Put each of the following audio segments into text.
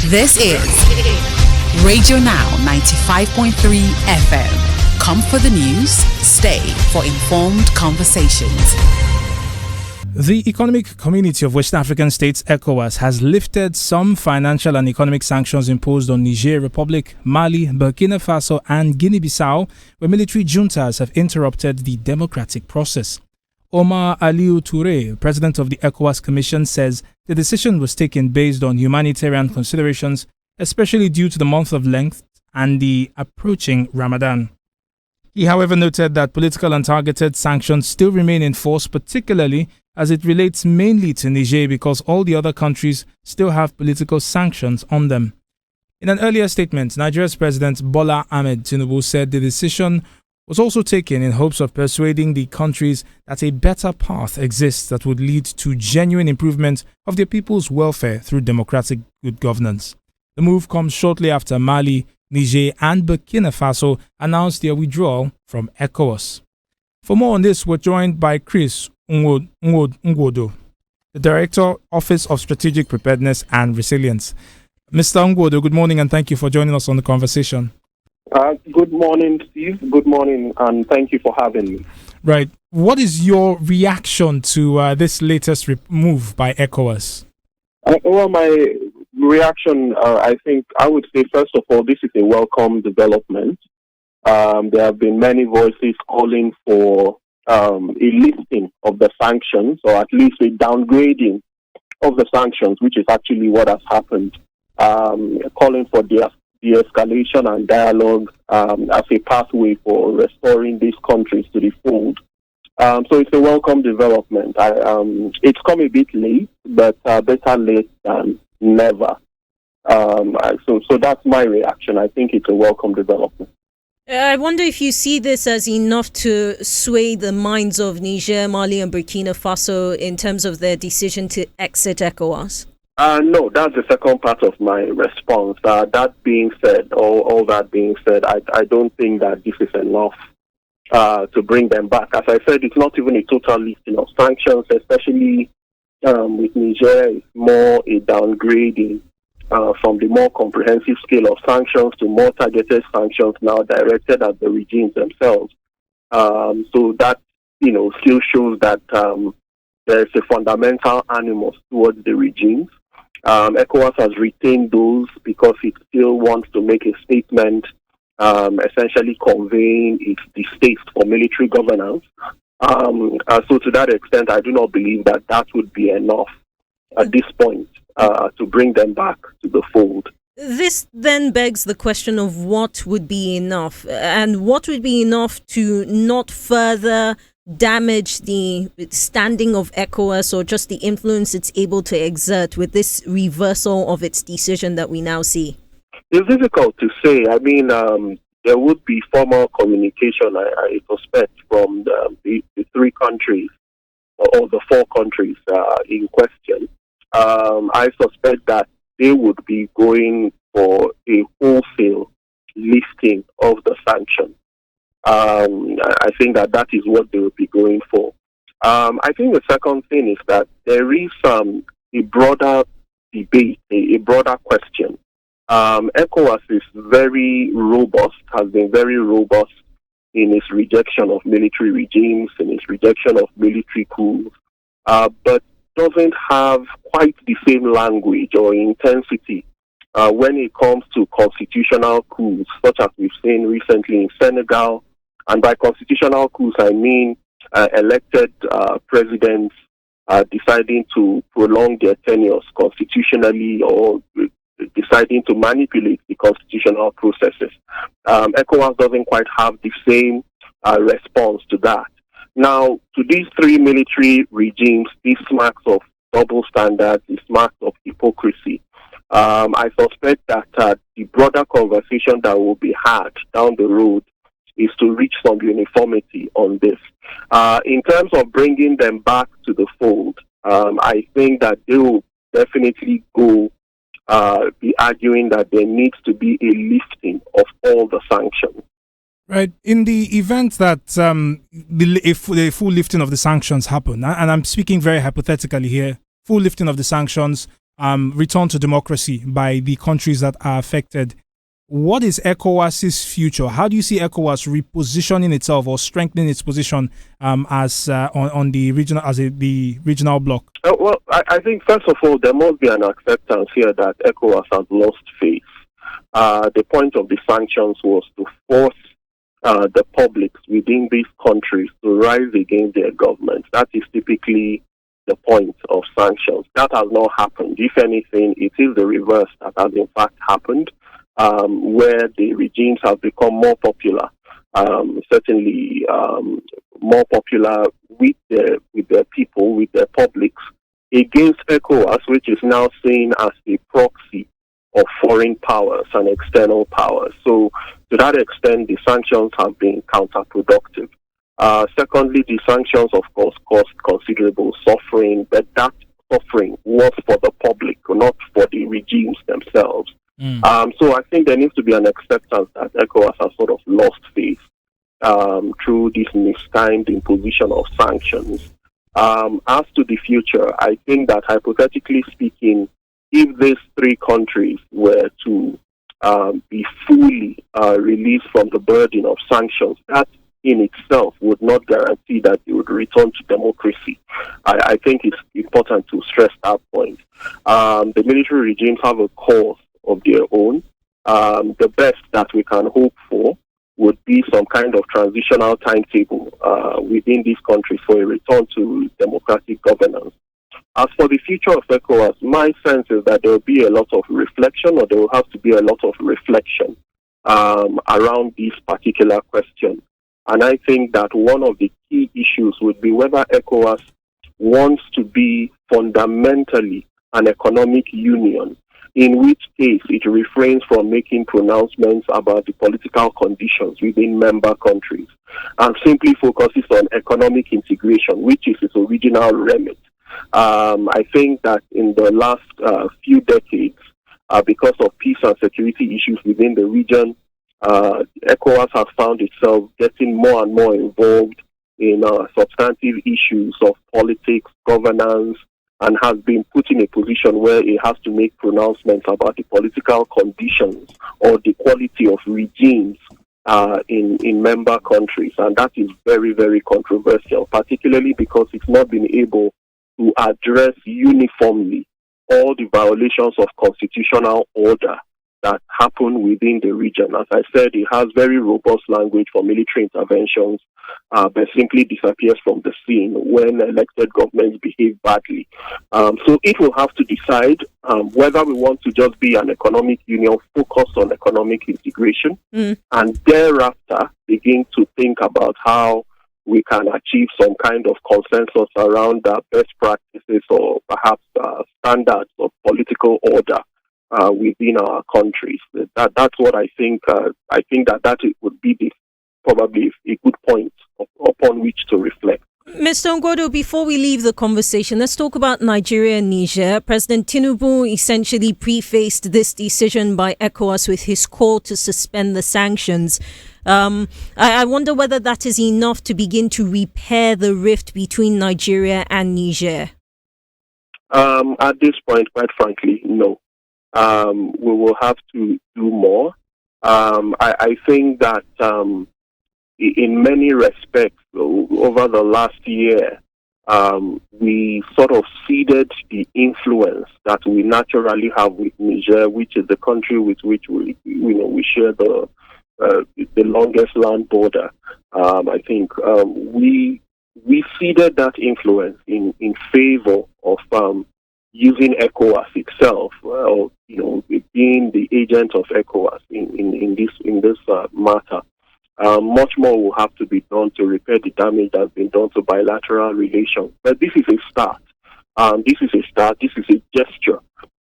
This is Radio Now 95.3 FM. Come for the news, stay for informed conversations. The Economic Community of West African States, ECOWAS, has lifted some financial and economic sanctions imposed on Niger Republic, Mali, Burkina Faso and Guinea-Bissau, where military juntas have interrupted the democratic process. Omar Aliou Touré, president of the ECOWAS Commission, says the decision was taken based on humanitarian considerations, especially due to the month of Lent and the approaching Ramadan. He, however, noted that political and targeted sanctions still remain in force, particularly as it relates mainly to Niger because all the other countries still have political sanctions on them. In an earlier statement, Nigeria's President Bola Ahmed Tinubu said the decision was also taken in hopes of persuading the countries that a better path exists that would lead to genuine improvement of their people's welfare through democratic good governance. The move comes shortly after Mali, Niger and Burkina Faso announced their withdrawal from ECOWAS. For more on this, we're joined by Chris Ngwodo, the Director, Office of Strategic Preparedness and Resilience. Mr. Ngwodo, good morning and thank you for joining us on the conversation. Good morning, Steve. Good morning, and thank you for having me. Right. What is your reaction to this latest move by ECOWAS? Well, my reaction, I think I would say, first of all, this is a welcome development. There have been many voices calling for a lifting of the sanctions, or at least a downgrading of the sanctions, which is actually what has happened, calling for de-escalation and dialogue as a pathway for restoring these countries to the fold. So it's a welcome development. It's come a bit late, but better late than never. So that's my reaction. I think it's a welcome development. I wonder if you see this as enough to sway the minds of Niger, Mali and Burkina Faso in terms of their decision to exit ECOWAS? No, that's the second part of my response. That being said, all that being said, I don't think that this is enough to bring them back. As I said, it's not even a total lifting of sanctions, especially with Niger. It's more a downgrading from the more comprehensive scale of sanctions to more targeted sanctions now directed at the regimes themselves. So that, still shows that there's a fundamental animus towards the regimes. ECOWAS has retained those because it still wants to make a statement, essentially conveying its distaste for military governance. So to that extent, I do not believe that would be enough at this point to bring them back to the fold. This then begs the question of what would be enough, and what would be enough to not further damage the standing of ECOWAS or just the influence it's able to exert with this reversal of its decision that we now see? It's difficult to say. I mean, there would be formal communication, I suspect, from the three countries or the four countries in question. I suspect that they would be going for a wholesale lifting of the sanctions. I think that is what they would be going for. I think the second thing is that there is a broader debate, a broader question. ECOWAS is very robust, has been very robust in its rejection of military regimes, in its rejection of military coups, but doesn't have quite the same language or intensity when it comes to constitutional coups, such as we've seen recently in Senegal. And by constitutional coups, I mean elected presidents deciding to prolong their tenures constitutionally or deciding to manipulate the constitutional processes. ECOWAS doesn't quite have the same response to that. Now, to these three military regimes, this smacks of double standards, this smacks of hypocrisy. I suspect that the broader conversation that will be had down the road is to reach some uniformity on this. In terms of bringing them back to the fold, I think that they will definitely be arguing that there needs to be a lifting of all the sanctions. Right. In the event that the full lifting of the sanctions happen, and I'm speaking very hypothetically here, full lifting of the sanctions, return to democracy by the countries that are affected. What is ECOWAS's future? How do you see ECOWAS repositioning itself or strengthening its position as on the regional bloc? Well, I think first of all there must be an acceptance here that ECOWAS has lost faith. The point of the sanctions was to force the publics within these countries to rise against their governments. That is typically the point of sanctions. That has not happened. If anything, it is the reverse that has in fact happened. Where the regimes have become more popular, certainly more popular with their people, with their publics, against ECOWAS, which is now seen as a proxy of foreign powers and external powers. So to that extent, the sanctions have been counterproductive. Secondly, the sanctions, of course, caused considerable suffering, but that suffering was for the public, not for the regimes themselves. So I think there needs to be an acceptance that ECOWAS has sort of lost faith through this mistimed imposition of sanctions. As to the future, I think that hypothetically speaking, if these three countries were to be fully released from the burden of sanctions, that in itself would not guarantee that they would return to democracy. I think it's important to stress that point. The military regimes have a cause of their own. The best that we can hope for would be some kind of transitional timetable within these countries for a return to democratic governance. As for the future of ECOWAS, my sense is that there will be a lot of reflection, or there will have to be a lot of reflection around this particular question. And I think that one of the key issues would be whether ECOWAS wants to be fundamentally an economic union, in which case it refrains from making pronouncements about the political conditions within member countries and simply focuses on economic integration, which is its original remit. I think that in the last few decades, because of peace and security issues within the region, ECOWAS has found itself getting more and more involved in substantive issues of politics, governance, and has been put in a position where it has to make pronouncements about the political conditions or the quality of regimes in member countries. And that is very, very controversial, particularly because it's not been able to address uniformly all the violations of constitutional order that happen within the region. As I said, it has very robust language for military interventions, but simply disappears from the scene when elected governments behave badly. So it will have to decide whether we want to just be an economic union focused on economic integration, and thereafter begin to think about how we can achieve some kind of consensus around best practices or perhaps standards of political order within our countries. That's what I think. I think that would be probably a good point upon which to reflect. Mr. Ngwodo, before we leave the conversation, let's talk about Nigeria and Niger. President Tinubu essentially prefaced this decision by ECOWAS with his call to suspend the sanctions. I wonder whether that is enough to begin to repair the rift between Nigeria and Niger. At this point, quite frankly, no. We will have to do more. I think that in many respects, over the last year, we sort of ceded the influence that we naturally have with Niger, which is the country with which we share the longest land border. I think we ceded that influence in favor of using ECOWAS itself, being the agent of ECOWAS in this matter. Much more will have to be done to repair the damage that's been done to bilateral relations. But this is a start. This is a gesture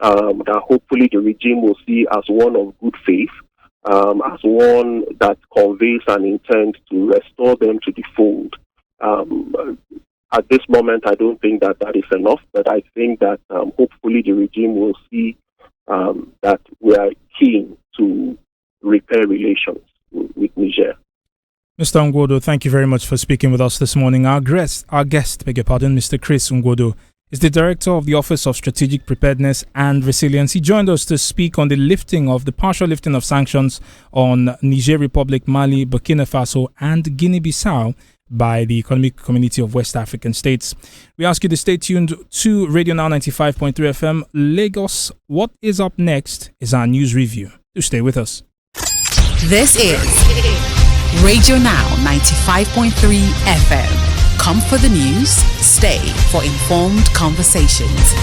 that hopefully the regime will see as one of good faith, as one that conveys an intent to restore them to the fold. At this moment, I don't think that is enough, but I think that hopefully the regime will see that we are keen to repair relations with Niger. Mr. Ngwodo, thank you very much for speaking with us this morning. Our guest, Mr. Chris Ngwodo, is the Director of the Office of Strategic Preparedness and Resilience. He joined us to speak on the partial lifting of sanctions on Niger Republic, Mali, Burkina Faso, and Guinea-Bissau by the Economic Community of West African States. We ask you to stay tuned to Radio Now 95.3 FM Lagos. What is up next is our news review. Do stay with us. This is Radio Now 95.3 FM. Come for the news, stay for informed conversations.